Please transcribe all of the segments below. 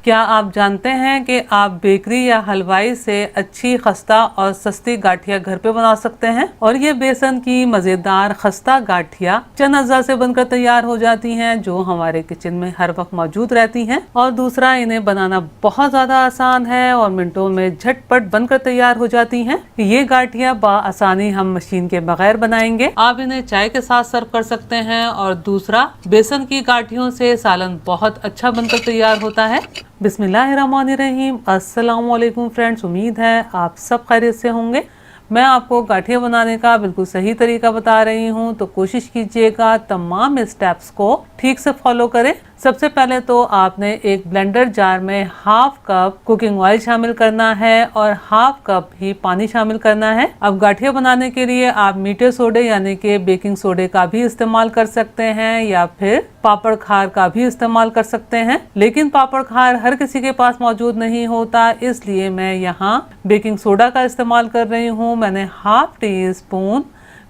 क्या आप जानते हैं कि आप बेकरी या हलवाई से अच्छी खस्ता और सस्ती गाठिया घर पे बना सकते हैं। और ये बेसन की मज़ेदार खस्ता गाठिया चंद अज्जा से बनकर तैयार हो जाती हैं, जो हमारे किचन में हर वक्त मौजूद रहती हैं। और दूसरा, इन्हें बनाना बहुत ज़्यादा आसान है और मिनटों में झटपट बनकर तैयार हो जाती हैं। ये गाठिया आसानी हम मशीन के बगैर बनाएंगे। आप इन्हें चाय के साथ सर्व कर सकते हैं। और दूसरा, बेसन की गाठियों से सालन बहुत अच्छा बनकर तैयार होता है। बिस्मिल्लाहिर्रहमानिर्रहीम। अस्सलाम वालेकुम फ्रेंड्स, उम्मीद है आप सब खैरियत से होंगे। मैं आपको गाठिया बनाने का बिल्कुल सही तरीका बता रही हूँ, तो कोशिश कीजिएगा तमाम स्टेप्स को ठीक से फॉलो करें। सबसे पहले तो आपने एक ब्लेंडर जार में हाफ कप कुकिंग ऑयल शामिल करना है और हाफ कप ही पानी शामिल करना है। अब गाठिया बनाने के लिए आप मीठे सोडे यानी कि बेकिंग सोडे का भी इस्तेमाल कर सकते हैं या फिर पापड़ खार का भी इस्तेमाल कर सकते हैं, लेकिन पापड़ खार हर किसी के पास मौजूद नहीं होता, इसलिए मैं यहाँ बेकिंग सोडा का इस्तेमाल कर रही हूँ। मैंने half tea spoon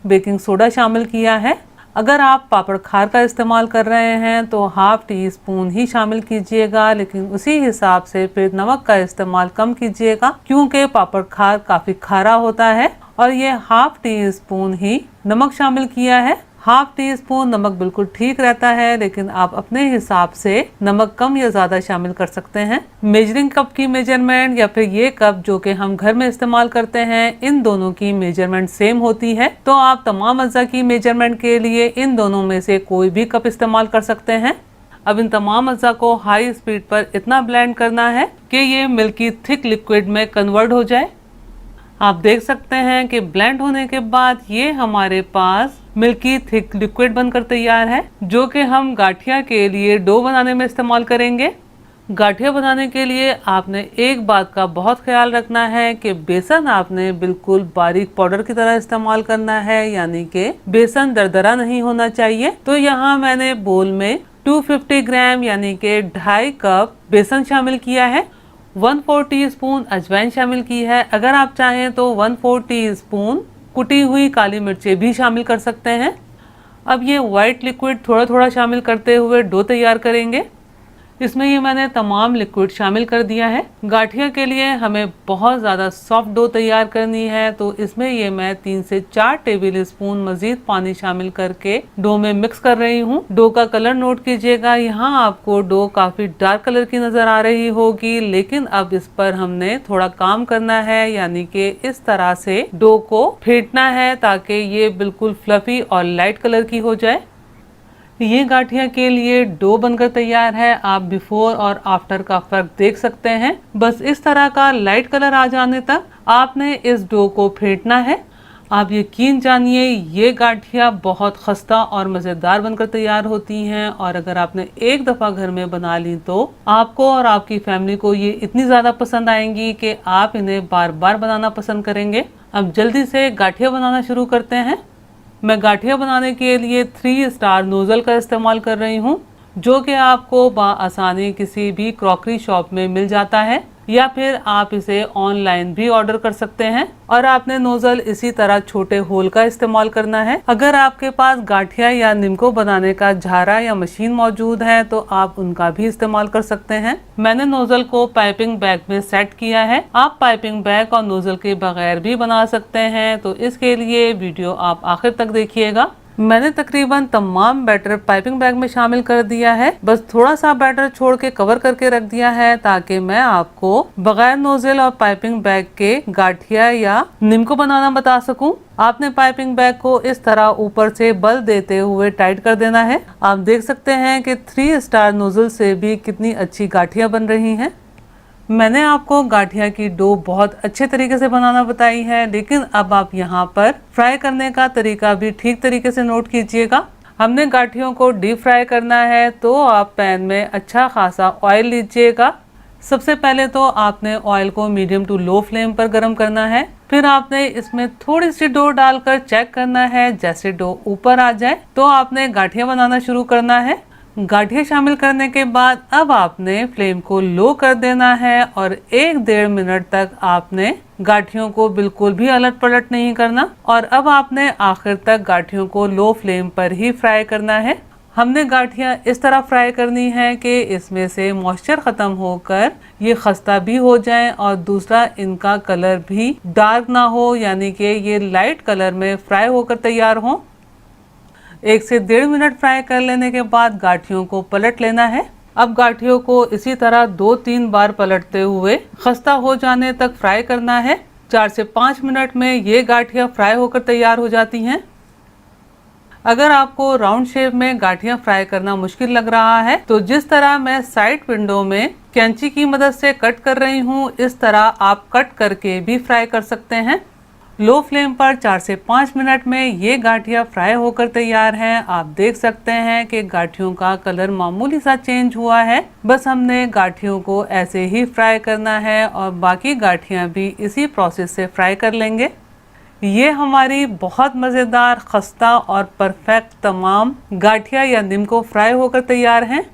baking soda शामिल किया है। अगर आप पापड़ खार का इस्तेमाल कर रहे हैं तो हाफ टी स्पून ही शामिल कीजिएगा, लेकिन उसी हिसाब से फिर नमक का इस्तेमाल कम कीजिएगा, क्योंकि पापड़ खार काफ़ी खारा होता है। और ये हाफ टी स्पून ही नमक शामिल किया है। हाफ टी स्पून नमक बिल्कुल ठीक रहता है, लेकिन आप अपने हिसाब से नमक कम या ज़्यादा शामिल कर सकते हैं। मेजरिंग कप की मेजरमेंट या फिर ये कप जो कि हम घर में इस्तेमाल करते हैं, इन दोनों की मेजरमेंट सेम होती है। तो आप तमाम अज्जा की मेजरमेंट के लिए इन दोनों में से कोई भी कप इस्तेमाल कर सकते हैं। अब इन तमाम अज्जा को हाई स्पीड पर इतना ब्लेंड करना है कि ये मिल्की थिक लिक्विड में कन्वर्ट हो जाए। आप देख सकते हैं कि ब्लेंड होने के बाद ये हमारे पास मिल्की थिक लिक्विड बनकर तैयार है, जो कि हम गाठिया के लिए डो बनाने में इस्तेमाल करेंगे। गाठिया बनाने के लिए आपने एक बात का बहुत ख्याल रखना है कि बेसन आपने बिल्कुल बारीक पाउडर की तरह इस्तेमाल करना है, यानी कि बेसन दरदरा नहीं होना चाहिए। तो यहाँ मैंने बोल में 250 ग्राम यानी कि 2.5 कप बेसन शामिल किया है। 1/4 टीस्पून अजवाइन शामिल की है। अगर आप चाहें तो 1/4 टीस्पून कुटी हुई काली मिर्चें भी शामिल कर सकते हैं। अब ये वाइट लिक्विड थोड़ा थोड़ा शामिल करते हुए डो तैयार करेंगे। इसमें ये मैंने तमाम लिक्विड शामिल कर दिया है। गाठिया के लिए हमें बहुत ज़्यादा सॉफ्ट डो तैयार करनी है, तो इसमें ये मैं 3 से 4 टेबल स्पून मजीद पानी शामिल करके डो में मिक्स कर रही हूँ। डो का कलर नोट कीजिएगा। यहाँ आपको डो काफ़ी डार्क कलर की नज़र आ रही होगी, लेकिन अब इस पर हमने थोड़ा काम करना है, यानी कि इस तरह से डो को फेंटना है ताकि ये बिल्कुल फ्लफी और लाइट कलर की हो जाए। ये गाठिया के लिए डो बनकर तैयार है। आप बिफोर और आफ्टर का फर्क देख सकते हैं। बस इस तरह का लाइट कलर आ जाने तक आपने इस डो को फेंटना है। आप यकीन जानिए ये गाठिया बहुत खस्ता और मज़ेदार बनकर तैयार होती हैं, और अगर आपने एक दफ़ा घर में बना ली तो आपको और आपकी फैमिली को ये इतनी ज़्यादा पसंद आएंगी कि आप इन्हें बार बार बनाना पसंद करेंगे। अब जल्दी से गाठिया बनाना शुरू करते हैं। मैं गाठिया बनाने के लिए 3 स्टार नोज़ल का इस्तेमाल कर रही हूँ, जो कि आपको आसानी किसी भी क्रॉकरी शॉप में मिल जाता है, या फिर आप इसे ऑनलाइन भी ऑर्डर कर सकते हैं। और आपने नोजल इसी तरह छोटे होल का इस्तेमाल करना है। अगर आपके पास गाठिया या निम्को बनाने का झारा या मशीन मौजूद है तो आप उनका भी इस्तेमाल कर सकते हैं। मैंने नोजल को पाइपिंग बैग में सेट किया है। आप पाइपिंग बैग और नोजल के बगैर भी बना सकते हैं, तो इसके लिए वीडियो आप आखिर तक देखिएगा। मैंने तकरीबन तमाम बैटर पाइपिंग बैग में शामिल कर दिया है। बस थोड़ा सा बैटर छोड़ के कवर करके रख दिया है, ताकि मैं आपको बगैर नोजल और पाइपिंग बैग के गाठिया या निम्को बनाना बता सकूं। आपने पाइपिंग बैग को इस तरह ऊपर से बल देते हुए टाइट कर देना है। आप देख सकते हैं कि 3 स्टार नोजल से भी कितनी अच्छी गाठिया बन रही हैं। मैंने आपको गाठिया की डो बहुत अच्छे तरीके से बनाना बताई है, लेकिन अब आप यहाँ पर फ्राई करने का तरीका भी ठीक तरीके से नोट कीजिएगा। हमने गाठियों को डीप फ्राई करना है, तो आप पैन में अच्छा खासा ऑयल लीजिएगा। सबसे पहले तो आपने ऑयल को मीडियम टू लो फ्लेम पर गर्म करना है। फिर आपने इसमें थोड़ी सी डो डालकर चेक करना है। जैसे डो ऊपर आ जाए तो आपने गाठिया बनाना शुरू करना है। गाठिया शामिल करने के बाद अब आपने फ्लेम को लो कर देना है और 1-1.5 मिनट तक आपने गाठियों को बिल्कुल भी अलट पलट नहीं करना। और अब आपने आखिर तक गाठियों को लो फ्लेम पर ही फ्राई करना है। हमने गाठियाँ इस तरह फ्राई करनी है कि इसमें से मॉइस्चर ख़त्म होकर ये खस्ता भी हो जाएं और दूसरा इनका कलर भी डार्क ना हो, यानी कि ये लाइट कलर में फ्राई होकर तैयार हो। 1 से 1.5 मिनट फ्राई कर लेने के बाद गाठियों को पलट लेना है। अब गाठियों को इसी तरह 2-3 बार पलटते हुए खस्ता हो जाने तक फ्राई करना है। 4 से 5 मिनट में ये गाठियाँ फ्राई होकर तैयार हो जाती हैं। अगर आपको राउंड शेप में गाठियाँ फ्राई करना मुश्किल लग रहा है तो जिस तरह मैं साइड विंडो में कैंची की मदद से कट कर रही हूँ, इस तरह आप कट करके भी फ्राई कर सकते हैं। लो फ्लेम पर 4 से 5 मिनट में ये गाठियाँ फ्राई होकर तैयार हैं। आप देख सकते हैं कि गाठियों का कलर मामूली सा चेंज हुआ है। बस हमने गाठियों को ऐसे ही फ्राई करना है और बाकी गाठियाँ भी इसी प्रोसेस से फ्राई कर लेंगे। ये हमारी बहुत मज़ेदार, खस्ता और परफेक्ट तमाम गाठिया या निम्को फ्राई होकर तैयार हैं।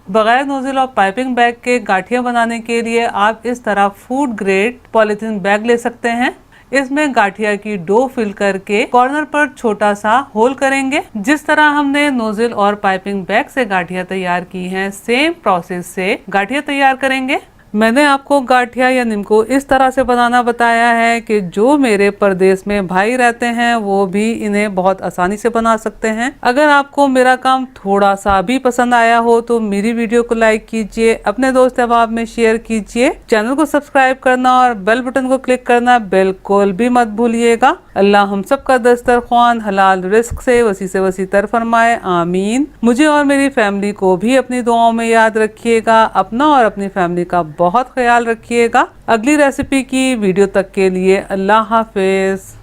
बगैर नोजल और पाइपिंग बैग के गाठियाँ बनाने के लिए आप इस तरह फूड ग्रेड पॉलीथीन बैग ले सकते हैं। इसमें गाठिया की डो फिल करके कॉर्नर पर छोटा सा होल करेंगे। जिस तरह हमने नोजल और पाइपिंग बैग से गाठिया तैयार की हैं, सेम प्रोसेस से गाठिया तैयार करेंगे। मैंने आपको गाठिया या निम्को इस तरह से बनाना बताया है कि जो मेरे प्रदेश में भाई रहते हैं वो भी इन्हें बहुत आसानी से बना सकते हैं। अगर आपको मेरा काम थोड़ा सा भी पसंद आया हो तो मेरी वीडियो को लाइक कीजिए, अपने दोस्त अहबाब में शेयर कीजिए, चैनल को सब्सक्राइब करना और बेल बटन को क्लिक करना बिल्कुल भी मत भूलिएगा। अल्लाह हम सब का दस्तरख्वान हलाल रिस्क से वसी तर फरमाए, आमीन। मुझे और मेरी फैमिली को भी अपनी दुआओं में याद रखिएगा। अपना और अपनी फैमिली का बहुत ख्याल रखिएगा। अगली रेसिपी की वीडियो तक के लिए अल्लाह हाफिज।